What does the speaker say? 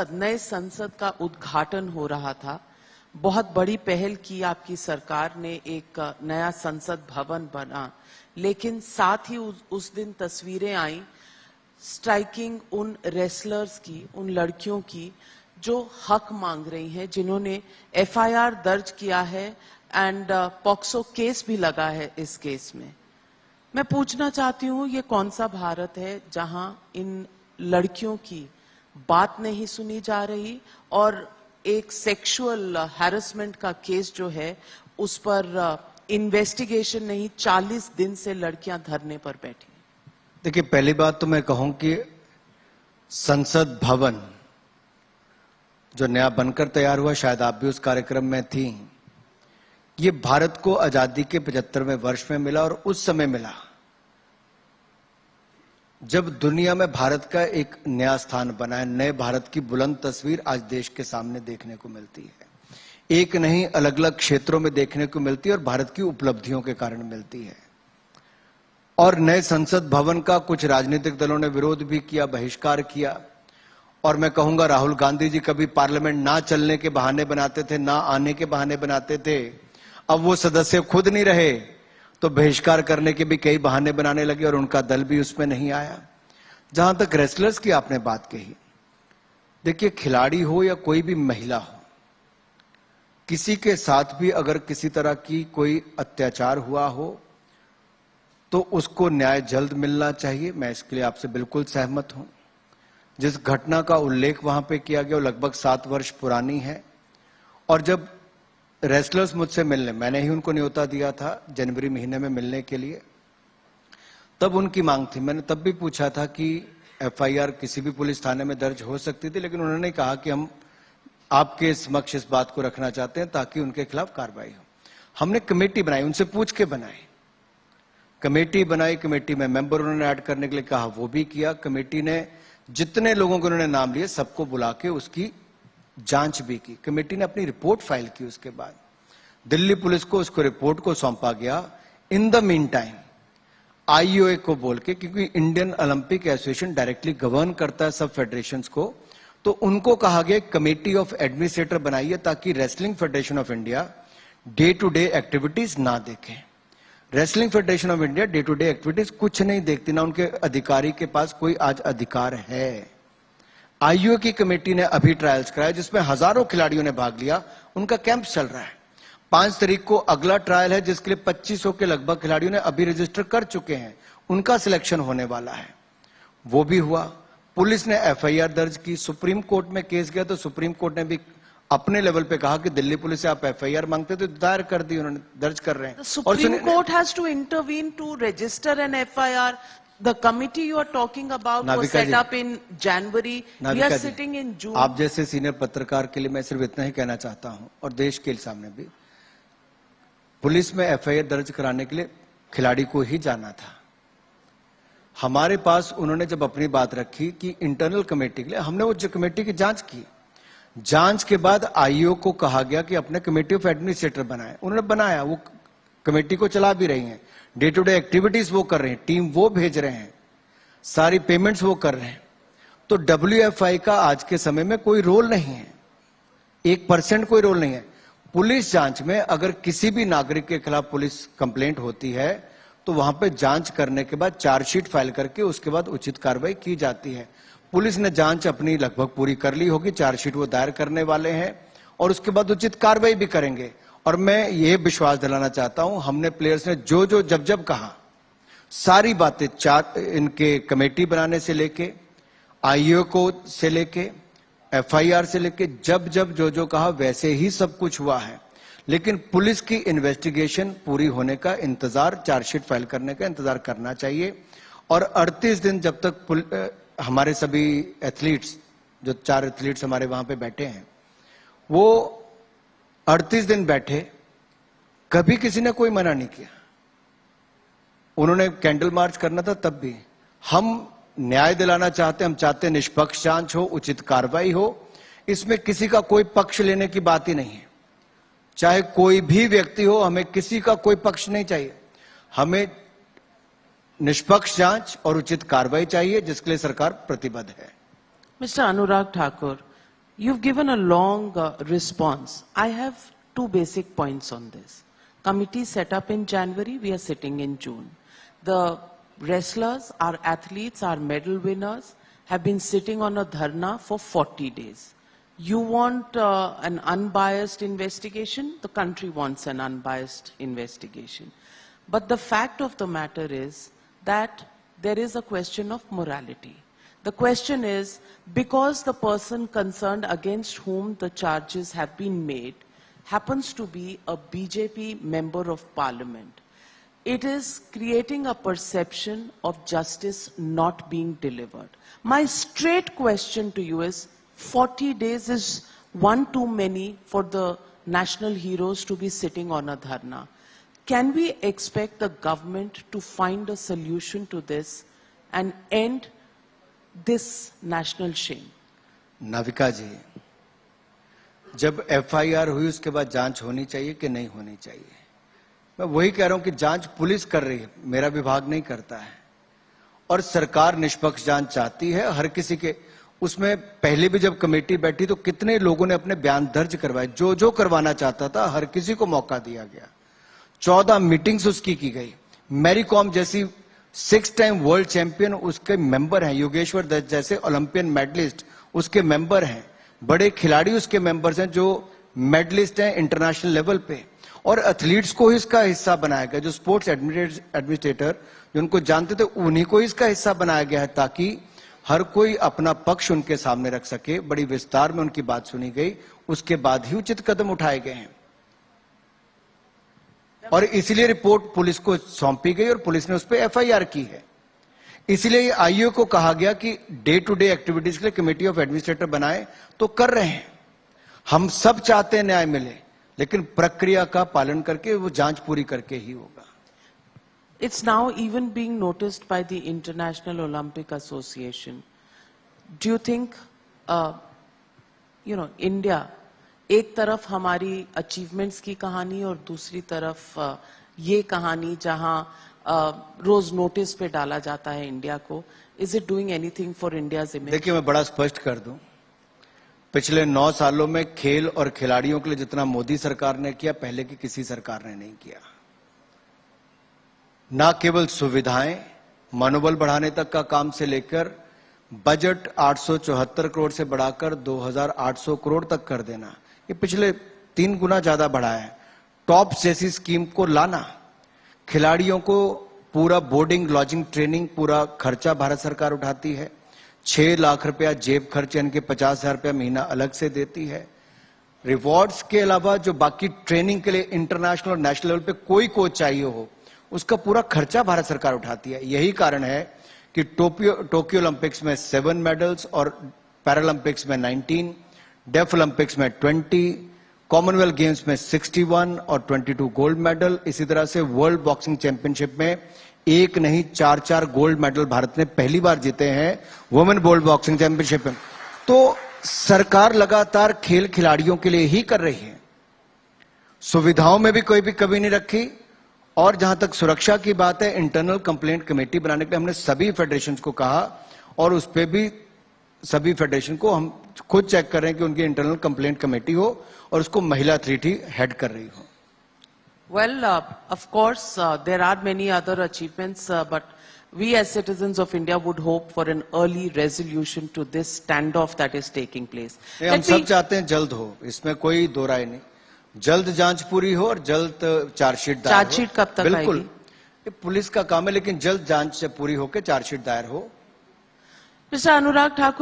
नए संसद का उद्घाटन हो रहा था। बहुत बड़ी पहल की आपकी सरकार ने, एक नया संसद भवन बना, लेकिन साथ ही उस दिन तस्वीरें आई स्ट्राइकिंग उन रेसलर्स की, उन लड़कियों की जो हक मांग रही हैं, जिन्होंने एफआईआर दर्ज किया है एंड पॉक्सो केस भी लगा है इस केस में। मैं पूछना चाहती हूँ, ये कौन सा भारत है जहां इन लड़कियों की बात नहीं सुनी जा रही और एक सेक्सुअल हैरेसमेंट का केस जो है उस पर इन्वेस्टिगेशन नहीं, 40 दिन से लड़कियां धरने पर बैठी। देखिए, पहली बात तो मैं कहूं कि संसद भवन जो नया बनकर तैयार हुआ, शायद आप भी उस कार्यक्रम में थी, ये भारत को आजादी के 75वें वर्ष में मिला और उस समय मिला जब दुनिया में भारत का एक नया स्थान बना है। नए भारत की बुलंद तस्वीर आज देश के सामने देखने को मिलती है। एक नहीं, अलग अलग क्षेत्रों में देखने को मिलती है और भारत की उपलब्धियों के कारण मिलती है। और नए संसद भवन का कुछ राजनीतिक दलों ने विरोध भी किया, बहिष्कार किया। और मैं कहूंगा, राहुल गांधी जी कभी पार्लियामेंट ना चलने के बहाने बनाते थे, ना आने के बहाने बनाते थे। अब वो सदस्य खुद नहीं रहे तो बहिष्कार करने के भी कई बहाने बनाने लगे और उनका दल भी उसमें नहीं आया। जहां तक रेसलर्स की आपने बात कही, देखिए, खिलाड़ी हो या कोई भी महिला हो, किसी के साथ भी अगर किसी तरह की कोई अत्याचार हुआ हो तो उसको न्याय जल्द मिलना चाहिए। मैं इसके लिए आपसे बिल्कुल सहमत हूं। जिस घटना का उल्लेख वहां पे किया गया वो लगभग 7 वर्ष पुरानी है। और जब रेसलर्स मुझसे मिलने, मैंने ही उनको न्योता दिया था जनवरी महीने में मिलने के लिए, तब उनकी मांग थी। मैंने तब भी पूछा था कि एफआईआर किसी भी पुलिस थाने में दर्ज हो सकती थी, लेकिन उन्होंने कहा कि हम आपके समक्ष इस बात को रखना चाहते हैं ताकि उनके खिलाफ कार्रवाई हो। हमने कमेटी बनाई, उनसे पूछ के बनाई, कमेटी बनाई। कमेटी में मेंबर उन्होंने ऐड करने के लिए कहा, वो भी किया। कमेटी ने जितने लोगों को उन्होंने नाम लिए सबको बुला के उसकी जांच भी की। कमेटी ने अपनी रिपोर्ट फाइल की। उसके बाद दिल्ली पुलिस को उसको रिपोर्ट को सौंपा गया। In the mean time IOA को बोल के, क्योंकि Indian Olympic association directly govern करता है सब फेडरेशंस को, तो उनको कहा गया कमेटी ऑफ एडमिनिस्ट्रेटर बनाइए ताकि wrestling federation of India day to day activities ना देखें। Wrestling federation of India day to day activities कुछ नहीं देखती, ना उनके अधिकारी के पास कोई आज अधिकार है। आईओए की कमेटी ने अभी ट्रायल्स कराया जिसमें हजारों खिलाड़ियों ने भाग लिया। उनका कैंप चल रहा है। 5 तारीख को अगला ट्रायल है जिसके लिए 2500 के लगभग खिलाड़ियों ने अभी रजिस्टर कर चुके हैं। उनका सिलेक्शन होने वाला है, वो भी हुआ। पुलिस ने एफआईआर दर्ज की। सुप्रीम कोर्ट में केस गया तो सुप्रीम कोर्ट ने भी अपने लेवल पे कहा कि दिल्ली पुलिस से आप एफआईआर मांगते तो दायर कर दी, उन्होंने दर्ज कर रहे हैं। Supreme court has to intervene to register an FIR. The committee you are talking about was set up in January. We are sitting in June. आप जैसे सीनियर पत्रकार के लिए मैं सिर्फ इतना ही कहना चाहता हूं और देश के सामने भी, पुलिस में एफआईआर दर्ज कराने के लिए खिलाड़ी को ही जाना था। हमारे पास उन्होंने जब अपनी बात रखी कि इंटरनल कमेटी के लिए, हमने वो जो कमेटी की जांच की। जांच के बाद आईओ को कहा गया कि अपने कमेटी ऑफ एडमिनिस्ट्रेटर बनाए। उन्होंने बनाया, वो कमेटी को चला भी रही हैं। डे टू डे एक्टिविटीज वो कर रहे हैं, टीम वो भेज रहे हैं, सारी पेमेंट्स वो कर रहे हैं। तो डब्ल्यूएफआई का आज के समय में कोई रोल नहीं है, 1% कोई रोल नहीं है। पुलिस जांच में अगर किसी भी नागरिक के खिलाफ पुलिस कंप्लेंट होती है तो वहां पे जांच करने के बाद चार्जशीट फाइल करके उसके बाद उचित कार्रवाई की जाती है। पुलिस ने जांच अपनी लगभग पूरी कर ली होगी, चार्जशीट वो दायर करने वाले हैं और उसके बाद उचित कार्रवाई भी करेंगे। और मैं ये विश्वास दिलाना चाहता हूं, हमने प्लेयर्स ने जो जो जब जब कहा, सारी बातें इनके कमेटी बनाने से लेके, आईओ को से लेके, एफआईआर से लेके, जब जब जो जो कहा वैसे ही सब कुछ हुआ है। लेकिन पुलिस की इन्वेस्टिगेशन पूरी होने का इंतजार, चार्जशीट फाइल करने का इंतजार करना चाहिए। और 38 दिन जब तक हमारे सभी एथलीट्स, जो 4 एथलीट्स हमारे वहां पे बैठे हैं, वो 38 दिन बैठे, कभी किसी ने कोई मना नहीं किया। उन्होंने कैंडल मार्च करना था तब भी। हम न्याय दिलाना चाहते हैं, हम चाहते हैं निष्पक्ष जांच हो, उचित कार्रवाई हो। इसमें किसी का कोई पक्ष लेने की बात ही नहीं है। चाहे कोई भी व्यक्ति हो, हमें किसी का कोई पक्ष नहीं चाहिए। हमें निष्पक्ष जांच और उचित कार्रवाई चाहिए जिसके लिए सरकार प्रतिबद्ध है। Mister Anurag Thakur, You've given a long response. I have two basic points on this. Committee set up in January, we are sitting in June. The wrestlers, our athletes, our medal winners have been sitting on a dharna for 40 days. You want an unbiased investigation, the country wants an unbiased investigation. But the fact of the matter is that there is a question of morality. The question is, because the person concerned against whom the charges have been made happens to be a BJP member of parliament, it is creating a perception of justice not being delivered. My straight question to you is, 40 days is one too many for the national heroes to be sitting on a dharna. Can we expect the government to find a solution to this and end this national shame? Navika ji, जब FIR हुई उसके बाद जांच होनी चाहिए कि नहीं होनी चाहिए? मैं वही कह रहा हूं कि जांच पुलिस कर रही है, मेरा विभाग नहीं करता है। और सरकार निष्पक्ष जांच चाहती है हर किसी के। उसमें पहले भी जब कमेटी बैठी तो कितने लोगों ने अपने बयान दर्ज करवाए, जो जो करवाना चाहता था हर किसी को मौका दिया गया। 14 मीटिंग्स उसकी की गई। मैरी कॉम जैसी 6 टाइम वर्ल्ड चैंपियन उसके मेंबर हैं, योगेश्वर दत्त जैसे ओलंपियन मेडलिस्ट उसके मेंबर हैं, बड़े खिलाड़ी उसके मेंबर्स हैं जो मेडलिस्ट हैं इंटरनेशनल लेवल पे। और एथलीट्स को ही इसका हिस्सा बनाया गया, जो स्पोर्ट्स एडमिनिस्ट्रेटर जो उनको जानते थे उन्हीं को इसका हिस्सा बनाया गया है, ताकि हर कोई अपना पक्ष उनके सामने रख सके। बड़ी विस्तार में उनकी बात सुनी गई, उसके बाद ही उचित कदम उठाए गए हैं। और इसलिए रिपोर्ट पुलिस को सौंपी गई और पुलिस ने उस पर एफआईआर की है। इसलिए आईओ को कहा गया कि डे टू डे एक्टिविटीज के लिए कमेटी ऑफ एडमिनिस्ट्रेटर बनाए, तो कर रहे हैं। हम सब चाहते हैं न्याय मिले, लेकिन प्रक्रिया का पालन करके वो जांच पूरी करके ही होगा। It's now even being noticed by the International Olympic Association. Do you think, India, एक तरफ हमारी अचीवमेंट्स की कहानी और दूसरी तरफ ये कहानी जहां रोज नोटिस पे डाला जाता है इंडिया को, is it doing anything for India's image? देखिए, मैं बड़ा स्पष्ट कर दूं, पिछले 9 सालों में खेल और खिलाड़ियों के लिए जितना मोदी सरकार ने किया, पहले की किसी सरकार ने नहीं किया। ना केवल सुविधाएं, मनोबल बढ़ाने तक का काम से लेकर बजट 874 करोड़ से बढ़ाकर 2800 करोड़ तक कर देना, ये पिछले 3 गुना ज्यादा बढ़ा है। टॉप जैसी स्कीम को लाना, खिलाड़ियों को पूरा बोर्डिंग, लॉजिंग, ट्रेनिंग पूरा खर्चा भारत सरकार उठाती है। 6 लाख रुपया जेब खर्च यानी कि 50,000 रुपया महीना अलग से देती है। रिवॉर्ड्स के अलावा जो बाकी ट्रेनिंग के लिए इंटरनेशनल और नेशनल लेवल पे कोई कोच चाहिए हो, उसका पूरा खर्चा भारत सरकार उठाती है। यही कारण है कि टोक्यो ओलंपिक्स में 7 मेडल्स और पैरालंपिक्स में 19, डेफ ओलंपिक्स में 20, कॉमनवेल्थ गेम्स में 61 और 22 गोल्ड मेडल। इसी तरह से वर्ल्ड बॉक्सिंग चैंपियनशिप में 1 नहीं 4 गोल्ड मेडल भारत ने पहली बार जीते हैं वुमेन वर्ल्ड बॉक्सिंग चैंपियनशिप में। तो सरकार लगातार खेल खिलाड़ियों के लिए ही कर रही है। सुविधाओं में भी कोई भी कमी नहीं रखी। और जहां तक सुरक्षा की बात है, इंटरनल कंप्लेंट कमेटी बनाने के लिए हमने सभी फेडरेशन को कहा, और उस पर भी सभी फेडरेशन को हम खुद चेक कर रहे हैं कि उनकी इंटरनल कंप्लेंट कमेटी हो और उसको महिला अथॉरिटी हेड कर रही हो। Well, of course, there are many other achievements, but we as citizens of India would hope for an early resolution to this standoff that is taking place. हम सब चाहते हैं जल्द हो, इसमें कोई दो राय नहीं। जल्द जांच पूरी हो और जल्द चार्जशीट दायर हो। चार्जशीट कब तक बिल्कुल, आएगी? ये पुलिस का काम है, लेकिन जल्द जांच पूरी होकर चार्जशीट दायर हो। मिस्टर अनुराग ठाकुर